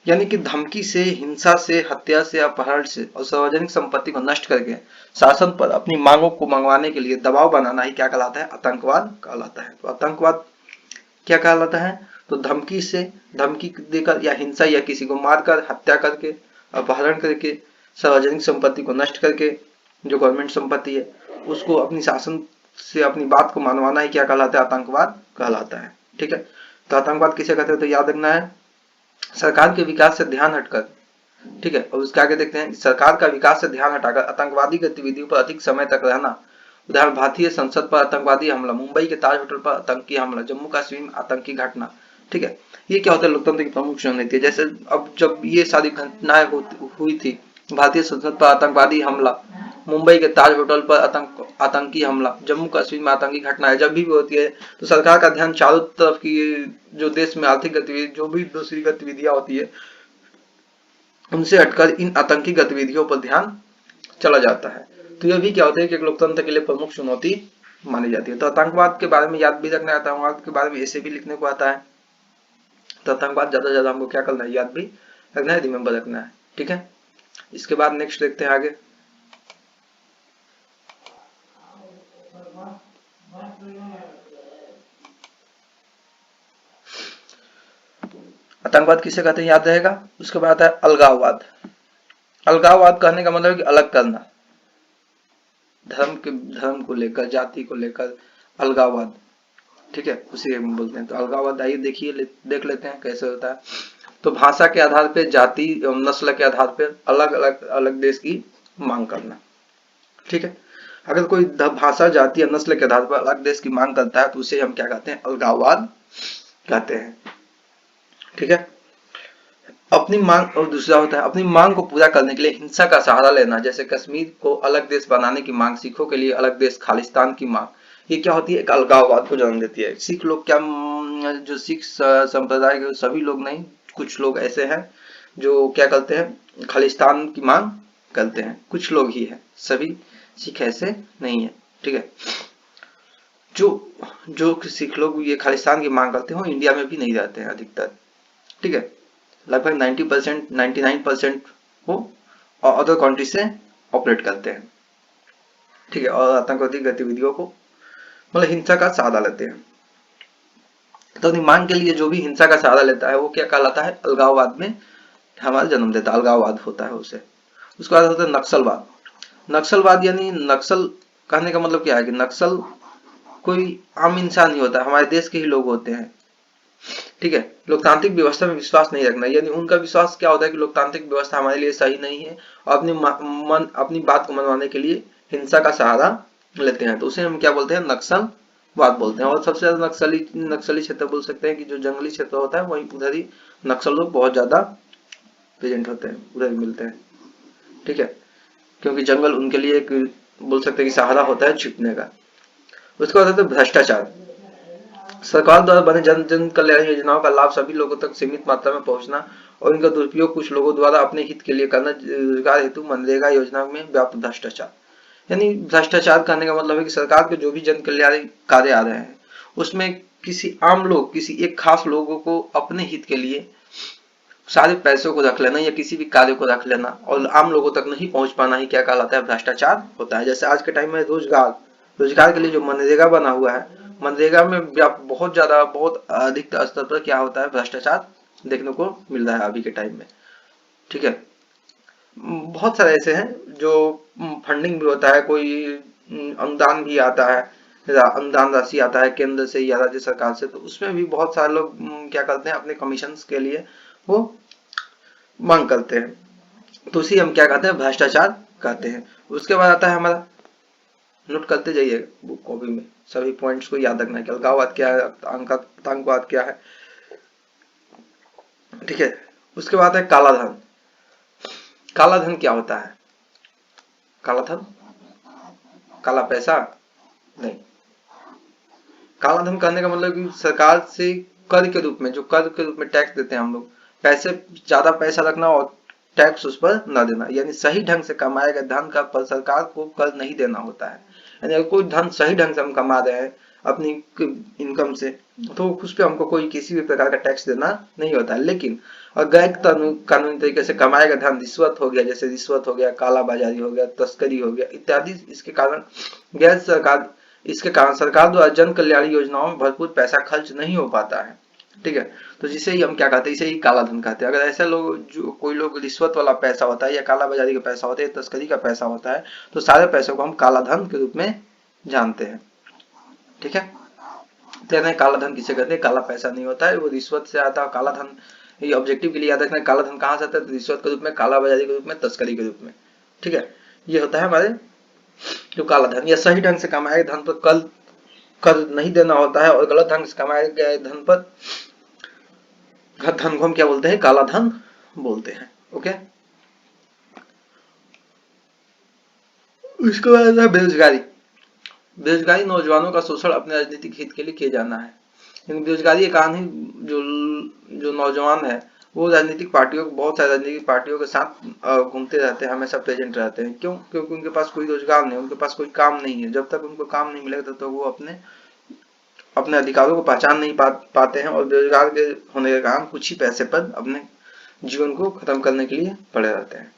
यानी कि धमकी से, हिंसा से, हत्या से, अपहरण से और सार्वजनिक संपत्ति को नष्ट करके शासन पर अपनी मांगों को मंगवाने के लिए दबाव बनाना ही क्या कहलाता है, आतंकवाद कहलाता है। तो आतंकवाद क्या कहलाता है, तो धमकी देकर या हिंसा या किसी को मारकर, हत्या करके, अपहरण करके, सार्वजनिक संपत्ति को नष्ट करके, जो गवर्नमेंट संपत्ति है उसको अपनी शासन से अपनी बात को मनवाना ही क्या कहलाता है, आतंकवाद कहलाता है। ठीक है, तो आतंकवाद किसे कहते हैं, तो याद रखना है सरकार के विकास से ध्यान हटकर। ठीक है, और उसके आगे देखते हैं, सरकार का विकास से ध्यान हटाकर आतंकवादी गतिविधियों पर अधिक समय तक रहना। उदाहरण, भारतीय संसद पर आतंकवादी हमला, मुंबई के ताज होटल पर आतंकी हमला, जम्मू कश्मीर में आतंकी घटना। ठीक है, ये क्या होता है, लोकतंत्र की प्रमुख चुनौती है। जैसे अब जब ये सारी घटनाएं हुई थी, भारतीय संसद पर आतंकवादी हमला, मुंबई के ताज होटल पर आतंकी हमला, जम्मू कश्मीर में आतंकी घटनाएं जब भी होती है तो सरकार का ध्यान चारों तरफ की जो देश में आर्थिक गतिविधि, जो भी दूसरी गतिविधियां होती है उनसे हटकर इन आतंकी गतिविधियों पर ध्यान चला जाता है। तो यह भी क्या होता है कि एक लोकतंत्र के लिए प्रमुख चुनौती मानी जाती है। तो आतंकवाद के बारे में याद भी रखना है, आतंकवाद के बारे में ऐसे भी लिखने को आता है। तो आतंकवाद ज्यादा से ज्यादा हमको क्या करना है, याद भी रखना है, रिमेम्बर रखना है। ठीक है, इसके बाद नेक्स्ट देखते हैं आगे। आतंकवाद किसे कहते हैं, याद रहेगा। उसके बाद है अलगाववाद। अलगाववाद कहने का मतलब कि अलग करना, धर्म को लेकर, जाति को लेकर अलगाववाद। ठीक है, उसी में बोलते हैं। तो अलगाववाद आइए देख लेते हैं कैसे होता है। तो भाषा के आधार पर, जाति एवं नस्ल के आधार पर अलग देश की मांग करना। ठीक है, अगर कोई भाषा, जाति या नस्ल के आधार पर अलग देश की मांग करता है तो उसे हम क्या कहते हैं, अलगाववाद कहते हैं। ठीक है, अपनी मांग, और दूसरा होता है अपनी मांग को पूरा करने के लिए हिंसा का सहारा लेना, जैसे कश्मीर को अलग देश बनाने की मांग, सिखों के लिए अलग देश खालिस्तान की मांग। ये क्या होती है, एक अलगाववाद को जन्म देती है। सिख लोग क्या, जो सिख संप्रदाय के सभी लोग नहीं, कुछ लोग ऐसे हैं जो क्या करते हैं, खालिस्तान की मांग करते हैं। कुछ लोग ही है, सभी सिख ऐसे नहीं है। ठीक है, जो सिख लोग ये खालिस्तान की मांग करते हो इंडिया में भी नहीं रहते हैं अधिकतर। ठीक है, लगभग 90%, 99% वो अदर कंट्री से ऑपरेट करते हैं। ठीक है, और आतंकवादी गतिविधियों को मतलब हिंसा का सहारा लेते हैं। तो अपनी मांग के लिए जो भी हिंसा का सहारा लेता है वो क्या कहलाता है, अलगाववाद में हमारा जन्म देता है, अलगाववाद होता है उसे। उसके बाद होता है नक्सलवाद। नक्सलवाद यानी, नक्सल कहने का मतलब क्या है कि नक्सल कोई आम इंसान नहीं होता, हमारे देश के ही लोग होते हैं। ठीक है, लोकतांत्रिक व्यवस्था में विश्वास नहीं रखना, यानी उनका विश्वास क्या होता है कि लोकतांत्रिक व्यवस्था हमारे लिए सही नहीं है और अपनी बात को मनवाने के लिए हिंसा का सहारा लेते हैं। तो उसे हम क्या बोलते हैं, नक्सलवाद बोलते हैं। और सबसे ज्यादा नक्सली क्षेत्र बोल सकते हैं कि जो जंगली क्षेत्र होता है वहीं उधर ही नक्सल लोग बहुत ज्यादा प्रेजेंट होते हैं, उधर ही मिलते हैं। ठीक है, क्योंकि जंगल उनके लिए एक बोल सकते हैं कि सहारा होता है छिपने का। उसके बाद होता है भ्रष्टाचार। सरकार द्वारा बने जन जन कल्याण योजनाओं का लाभ सभी लोगों तक सीमित मात्रा में पहुंचना और इनका दुरुपयोग कुछ लोगों द्वारा अपने हित के लिए करना, रोजगार हेतु मनरेगा योजना में व्याप्त भ्रष्टाचार। यानी भ्रष्टाचार करने का मतलब है कि सरकार के जो भी जन कल्याण कार्य आ रहे हैं उसमें किसी आम लोग, किसी एक खास लोगों को अपने हित के लिए सारे पैसों को रख लेना या किसी भी कार्य को रख लेना और आम लोगों तक नहीं पहुंच पाना ही क्या कहलाता है, भ्रष्टाचार होता है। जैसे आज के टाइम में रोजगार के लिए जो मनरेगा बना हुआ है, मनरेगा में बहुत ज्यादा, बहुत अधिक स्तर पर क्या होता है, भ्रष्टाचार देखने को मिल रहा है अभी के टाइम में। ठीक है, बहुत सारे ऐसे हैं जो फंडिंग भी होता है, कोई अनुदान भी आता है, अनुदान राशि आता है केंद्र से या राज्य सरकार से, तो उसमें भी बहुत सारे लोग क्या करते हैं, अपने कमीशन के लिए वो मांग करते हैं, तो उसी हम क्या कहते हैं, भ्रष्टाचार कहते हैं। उसके बाद आता है हमारा, नोट करते जाइए बुक कॉपी में, सभी पॉइंट्स को याद रखना है कि अलगाववाद क्या है, आतंकवाद क्या है। ठीक है, उसके बाद है काला धन। काला धन क्या होता है? काला धन, काला पैसा नहीं। काला धन कहने का मतलब कि सरकार से कर के रूप में, जो कर के रूप में टैक्स देते हैं हम लोग, पैसे ज्यादा पैसा रखना और टैक्स उस पर न देना, यानी सही ढंग से कमाए गए धन का पर सरकार को कर नहीं देना होता है। यानी अगर कोई धन सही ढंग से हम कमा रहे हैं अपनी इनकम से, तो उस पर हमको कोई किसी भी प्रकार का टैक्स देना नहीं होता है। लेकिन और गैर कानूनी तरीके से कमाए गए धन, रिश्वत हो गया, जैसे रिश्वत हो गया, काला बाजारी हो गया, तस्करी हो गया इत्यादि, इसके कारण सरकार द्वारा जन कल्याण योजनाओं में भरपूर पैसा खर्च नहीं हो पाता है। ठीक है, तो जिसे ही हम क्या कहते हैं, इसे ही काला धन कहते हैं। अगर ऐसे लोग, जो कोई लोग रिश्वत वाला पैसा होता है या काला बाजारी का पैसा होता है, तस्करी का पैसा होता है, तो सारे पैसों को हम काला धन के रूप में जानते हैं। ठीक है, तो काला धन किसे कहते हैं? काला पैसा नहीं होता है, वो रिश्वत से आता है। काला धन, ये ऑब्जेक्टिव के लिए याद रखना है, काला धन कहाँ से आता है? रिश्वत के रूप में, काला बाजारी के रूप में, तस्करी के रूप में। ठीक है, ये होता है हमारे जो काला धन, या सही ढंग से कमाए धन पर कर नहीं देना होता है, और गलत ढंग से कमाए गए धन पर, धन को हम क्या बोलते हैं? काला धन बोलते हैं। ओके, उसके बाद है बेरोजगारी। बेरोजगारी नौजवानों का शोषण अपने राजनीतिक हित के लिए किए जाना है। लेकिन बेरोजगारी के कारण ही जो जो नौजवान है वो राजनीतिक पार्टियों, बहुत सारी राजनीतिक पार्टियों के साथ घूमते रहते हैं, हमेशा प्रेजेंट रहते हैं। क्यों? क्योंकि उनके पास कोई रोजगार नहीं, उनके पास कोई काम नहीं है। जब तक उनको काम नहीं मिलेगा तब तक वो अपने अपने अधिकारों को पहचान नहीं पाते हैं, और बेरोजगार के होने के कारण कुछ ही पैसे पर अपने जीवन को खत्म करने के लिए पड़े रहते हैं।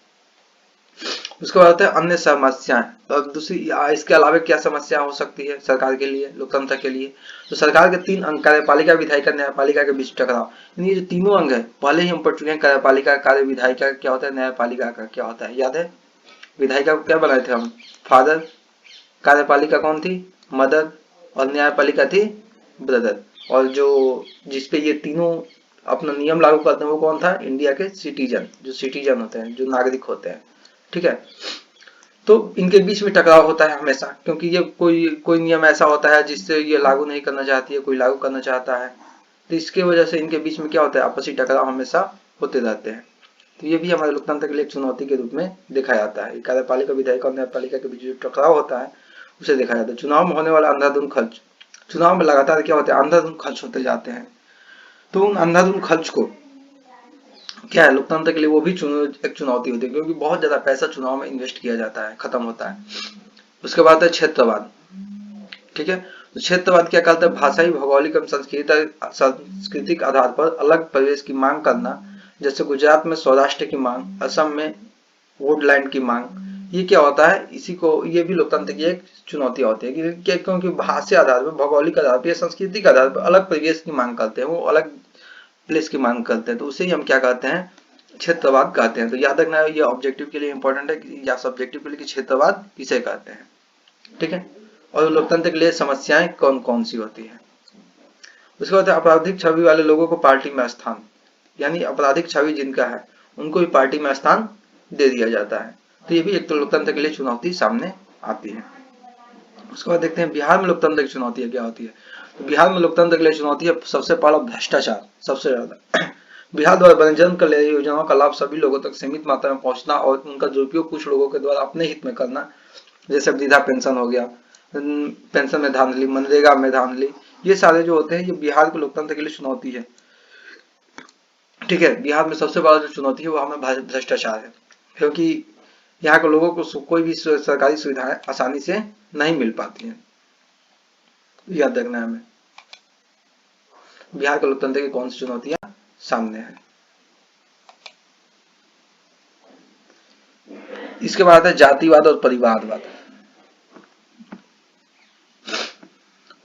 उसके बाद होता है अन्य समस्याएं। तो दूसरी, इसके अलावा क्या समस्या हो सकती है सरकार के लिए, लोकतंत्र के लिए? तो सरकार के 3 अंग, कार्यपालिका, विधायिका, न्यायपालिका के बीच टकराव। ये जो तीनों अंग है पहले ही हम पढ़ चुके हैं। कार्यपालिका कार्य, विधायिका क्या होता है, न्यायपालिका का क्या होता है, याद है? विधायिका को क्या बनाए थे हम? फादर। कार्यपालिका कौन थी? मदर। और न्यायपालिका थी ब्रदर। और जो जिसपे ये तीनों अपना नियम लागू करते हैं वो कौन था? इंडिया के सिटीजन, जो सिटीजन होते हैं, जो नागरिक होते हैं। ठीक है, तो इनके बीच में टकराव होता है हमेशा, क्योंकि ये कोई कोई नियम ऐसा होता है जिससे ये लागू नहीं करना चाहती है, कोई लागू करना चाहता है, तो इसके वजह से इनके बीच में क्या होता है? आपसी टकराव हमेशा होते रहते हैं। तो ये भी हमारे लोकतंत्र के लिए एक चुनौती के रूप में देखा जाता है। कार्यपालिका, विधायिका और न्यायपालिका के बीच जो टकराव होता है उसे देखा जाता है। चुनाव में होने वाला अंधाधुंध खर्च। चुनाव में लगातार क्या होता है? अंधाधुंध खर्च होते जाते हैं। तो उन अंधाधुंध खर्च को क्या है, लोकतंत्र के लिए वो भी एक चुनौती होती है, क्योंकि बहुत ज्यादा पैसा चुनाव में इन्वेस्ट किया जाता है, खत्म होता है। उसके बाद है क्षेत्रवाद। ठीक है, तो क्षेत्रवाद क्या कहता है? भाषाई, भौगोलिक एवं सांस्कृतिक आधार पर अलग प्रदेश की मांग करना। जैसे गुजरात में सौराष्ट्र की मांग, असम में वुडलैंड की मांग। ये क्या होता है? इसी को, ये भी लोकतंत्र की एक चुनौती होती है कि क्योंकि भाषा आधार पर, भौगोलिक आधार पर या सांस्कृतिक आधार पर अलग प्रदेश की मांग करते हैं, वो अलग प्लेस की मांग करते हैं, तो उसे ही हम क्या कहते हैं? क्षेत्रवाद कहते हैं। तो याद रखना है, ये ऑब्जेक्टिव के लिए इंपॉर्टेंट है या सब्जेक्टिव के लिए कि क्षेत्रवाद किसे कहते हैं। ठीक है, और लोकतंत्र के लिए समस्याएं कौन कौन सी होती है? उसके बाद आपराधिक छवि वाले लोगों को पार्टी में स्थान, यानी आपराधिक छवि जिनका है उनको भी पार्टी में स्थान दे दिया जाता है। तो ये भी एक तो लोकतंत्र के लिए चुनौती सामने आती है। उसके बाद देखते हैं बिहार में लोकतंत्र की चुनौती क्या होती है। तो बिहार में लोकतंत्र के लिए चुनौती है सबसे पहला भ्रष्टाचार, सबसे ज्यादा। बिहार द्वारा बने जन कल्याण योजनाओं का लाभ सभी लोगों तक सीमित मात्रा में पहुंचना और उनका दुरुपयोग कुछ लोगों के द्वारा अपने हित में करना, जैसे वृद्धा पेंशन हो गया, पेंशन में धांधली, मनरेगा में धांधली, ये सारे जो होते हैं ये बिहार के लोकतंत्र के लिए चुनौती है। ठीक है, बिहार में सबसे बड़ा जो चुनौती है वो हमें भ्रष्टाचार है, क्योंकि यहाँ के लोगों को कोई भी सरकारी सुविधाएं आसानी से नहीं मिल पाती हैं। याद रखना है हमें बिहार के लोकतंत्र की कौन सी चुनौतियां सामने है। इसके बाद है जातिवाद और परिवारवाद।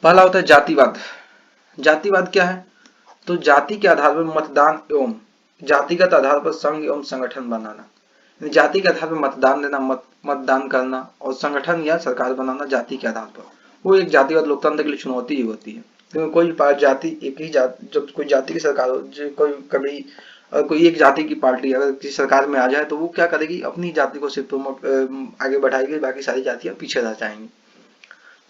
पहला होता है जातिवाद। जातिवाद क्या है? तो जाति के आधार पर मतदान एवं जातिगत आधार पर संघ एवं संगठन बनाना, जाति के आधार पर मतदान देना, मतदान करना और संगठन या सरकार बनाना जाति के आधार पर, वो एक जातिगत लोकतंत्र के लिए चुनौती ही होती है। क्योंकि कोई जाति एक ही जाति, जब कोई जाति की सरकार हो, जो कोई कभी कोई एक जाति की पार्टी अगर किसी सरकार में आ जाए तो वो क्या करेगी, अपनी जाति को सिर्फ प्रमोट आगे बढ़ाएगी, बाकी सारी जातियां पीछे रह जाएंगी।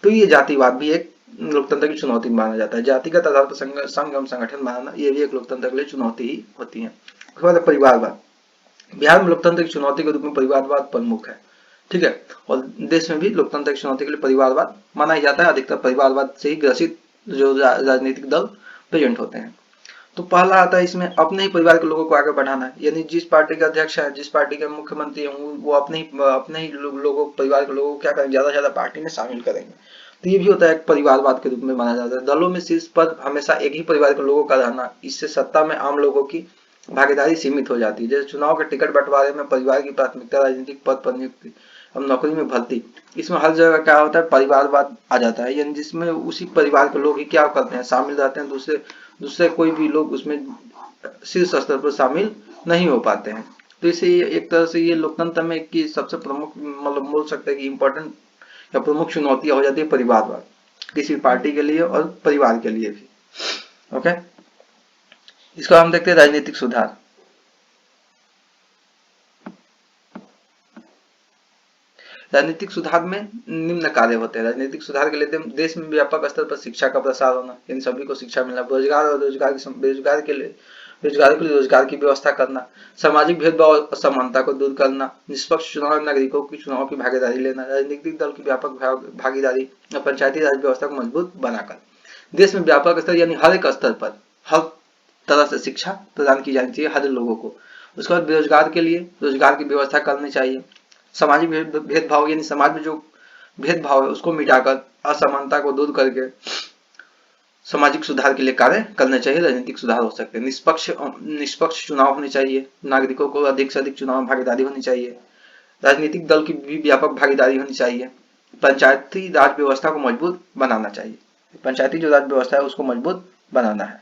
तो ये जातिवाद भी एक लोकतंत्र की चुनौती माना जाता है। जातिगत आधार पर संघ एवं संगठन बनाना ये भी एक लोकतंत्र के लिए चुनौती ही होती है। उसके बाद परिवारवाद, बिहार में लोकतंत्र की चुनौती के रूप में परिवारवाद प्रमुख है, ठीक है, और देश में भी लोकतंत्र की चुनौती के लिए परिवारवाद माना ही जाता है। अधिकतर परिवारवाद से ही ग्रसित जो राजनीतिक दल प्रेजेंट होते हैं। तो पहला आता है इसमें अपने ही परिवार के लोगों को आगे बढ़ाना है, यानी जिस पार्टी का अध्यक्ष है, जिस पार्टी के मुख्यमंत्री है, वो अपने ही लोगों, परिवार के लोगों को क्या करेंगे, ज्यादा से ज्यादा पार्टी में शामिल करेंगे। तो ये भी होता है एक परिवारवाद के रूप में माना जाता है। दलों में शीर्ष पद हमेशा एक ही परिवार के लोगों का रहना, इससे सत्ता में आम लोगों की भागीदारी सीमित हो जाती है। जैसे चुनाव के टिकट बंटवारे में परिवार की प्राथमिकता, राजनीतिक पद पर नियुक्ति, अब नौकरी में भर्ती, इसमें हर जगह क्या होता है, परिवारवाद आ जाता है, यानी जिसमें उसी परिवार के लोग ही क्या करते हैं, शामिल रहते हैं, दूसरे कोई भी लोग उसमें शीर्ष स्तर पर शामिल नहीं हो पाते हैं। तो इसे एक तरह से ये लोकतंत्र में की सबसे प्रमुख, मतलब बोल सकते हैं कि इम्पोर्टेंट या प्रमुख चुनौतियां हो जाती है परिवारवाद, किसी पार्टी के लिए और परिवार के लिए भी। ओके, इसका हम देखते हैं राजनीतिक सुधार। राजनीतिक सुधार में निम्न कार्य होते हैं। राजनीतिक सुधार के लिए देश में व्यापक स्तर पर शिक्षा का प्रसार होना, इन सभी को शिक्षा मिलना, रोजगार और बेरोजगार के लिए रोजगार की व्यवस्था करना, सामाजिक भेदभाव और असमानता को दूर करना, निष्पक्ष चुनाव, नागरिकों की चुनाव की भागीदारी लेना, राजनीतिक दल की व्यापक भागीदारी और पंचायती राज व्यवस्था को मजबूत बनाकर देश में व्यापक स्तर यानी हर एक स्तर पर हर तरह से शिक्षा प्रदान की जानी चाहिए हर लोगों को। उसके बाद बेरोजगार के लिए रोजगार की व्यवस्था करनी चाहिए। सामाजिक भेदभाव यानी समाज में जो भेदभाव है उसको मिटाकर असमानता को दूर करके सामाजिक सुधार के लिए कार्य करने चाहिए, राजनीतिक सुधार हो सकते हैं। निष्पक्ष चुनाव होने चाहिए, नागरिकों को अधिक से अधिक चुनाव में भागीदारी होनी चाहिए, राजनीतिक दल की भी व्यापक भागीदारी होनी चाहिए, पंचायती राज व्यवस्था को मजबूत बनाना चाहिए, पंचायती जो राज व्यवस्था है उसको मजबूत बनाना है।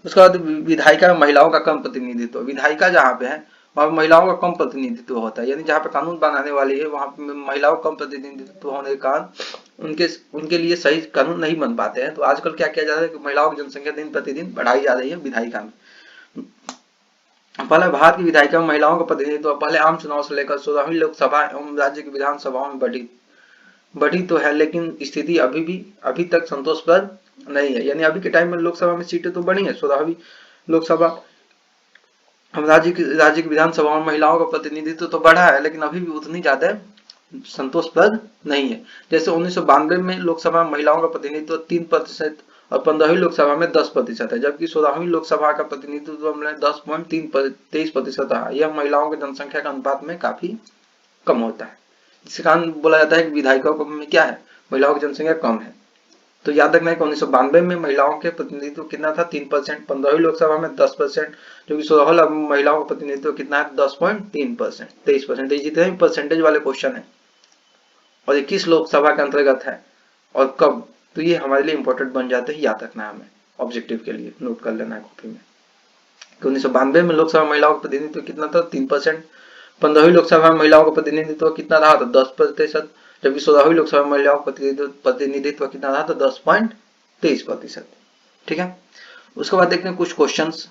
उसके बाद विधायिका में महिलाओं का कम प्रतिनिधित्व, विधायिका जहाँ पे है वहां महिलाओं का कम प्रतिनिधित्व होता है, यानी जहाँ पे कानून बनाने वाली है वहां महिलाओं का कम प्रतिनिधित्व होने के कारण उनके लिए सही कानून नहीं बन पाते हैं। तो आजकल क्या किया जा रहा है कि महिलाओं की जनसंख्या दिन प्रतिदिन बढ़ाई जा रही है विधायिका में। पहले भारत की विधायिका में महिलाओं का प्रतिनिधित्व पहले आम चुनाव से लेकर 16वीं लोकसभा एवं राज्य की विधानसभाओं में बढ़ी तो है, लेकिन स्थिति अभी तक संतोषप्रद नहीं है। यानी अभी के टाइम में लोकसभा में सीटें तो बढ़ी है, 16वीं लोकसभा राज्य की विधानसभा में महिलाओं का प्रतिनिधित्व तो बढ़ा है, लेकिन अभी भी उतनी ज्यादा संतोषप्रद नहीं है। जैसे 1992 में लोकसभा में महिलाओं का प्रतिनिधित्व 3% और 15वीं लोकसभा में 10% है, जबकि 16वीं लोकसभा का प्रतिनिधित्व 10.23% रहा। यह महिलाओं की जनसंख्या के अनुपात में काफी कम होता है, जिसके कारण बोला जाता है कि विधायिकाओं में क्या है, महिलाओं की जनसंख्या कम है। तो याद रखना है कि 1992 में महिलाओं के प्रतिनिधित्व कितना था, 3%, 15वीं लोकसभा में 10%, जो कि 16 महिलाओं का प्रतिनिधित्व कितना है, 10.3%, 23%। जितने भी परसेंटेज वाले क्वेश्चन है और 21 लोकसभा के अंतर्गत है और कब, तो ये हमारे लिए इंपॉर्टेंट बन जाते हैं, याद रखना है हमें, ऑब्जेक्टिव के लिए नोट कर लेना है कॉपी में। 1992 में लोकसभा महिलाओं का प्रतिनिधित्व कितना था, 3%, 15वीं लोकसभा में महिलाओं का प्रतिनिधित्व कितना रहा था, 10%, जबकि 16वीं लोकसभा में महिलाओं का प्रतिनिधित्व कितना रहा था, 10.23%। ठीक है, उसके बाद देखते हैं कुछ क्वेश्चंस।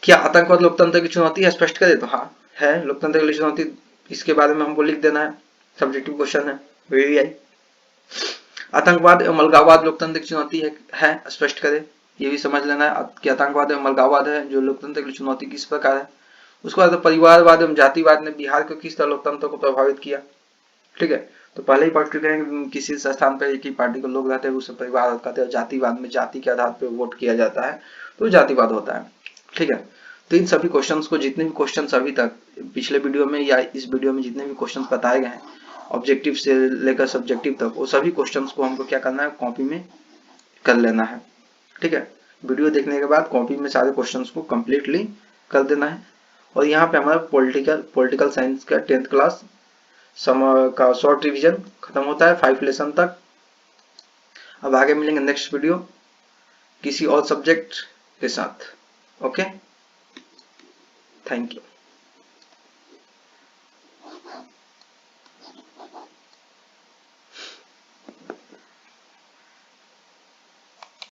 क्या आतंकवाद लोकतंत्र की चुनौती है, स्पष्ट करें तो हाँ है, लोकतंत्र की चुनौती, इसके बारे में हमको लिख देना है, सब्जेक्टिव क्वेश्चन है VVI। आतंकवाद एवं अलगाववाद लोकतंत्र की चुनौती है, स्पष्ट करें, ये भी समझ लेना है कि आतंकवाद एवं अलगाववाद है जो लोकतंत्र की चुनौती किस प्रकार है। उसके बाद परिवारवाद एवं जातिवाद ने बिहार को किस तरह लोकतंत्र को प्रभावित किया। ठीक है, तो पहले ही पढ़ चुके हैं किसी स्थान पर एक ही पार्टी को लोग रहते हैं उसे परिवारवाद कहते हैं, जातिवाद में जाति के आधार पर वोट किया जाता है तो जातिवाद होता है। ठीक है, तो इन सभी क्वेश्चंस को, जितने भी क्वेश्चंस अभी तक पिछले वीडियो में या इस वीडियो में जितने भी क्वेश्चंस बताए गए हैं ऑब्जेक्टिव से लेकर सब्जेक्टिव तक, वो सभी क्वेश्चंस को हमको क्या करना है, कॉपी में कर लेना है। ठीक है, वीडियो देखने के बाद कॉपी में सारे क्वेश्चंस को कंप्लीटली कर देना है। और यहाँ पे हमारा पॉलिटिकल साइंस का 10th क्लास का शॉर्ट रिविजन खत्म होता है 5 लेसन तक। अब आगे मिलेंगे नेक्स्ट वीडियो। किसी और सब्जेक्ट के साथ। Okay, thank you.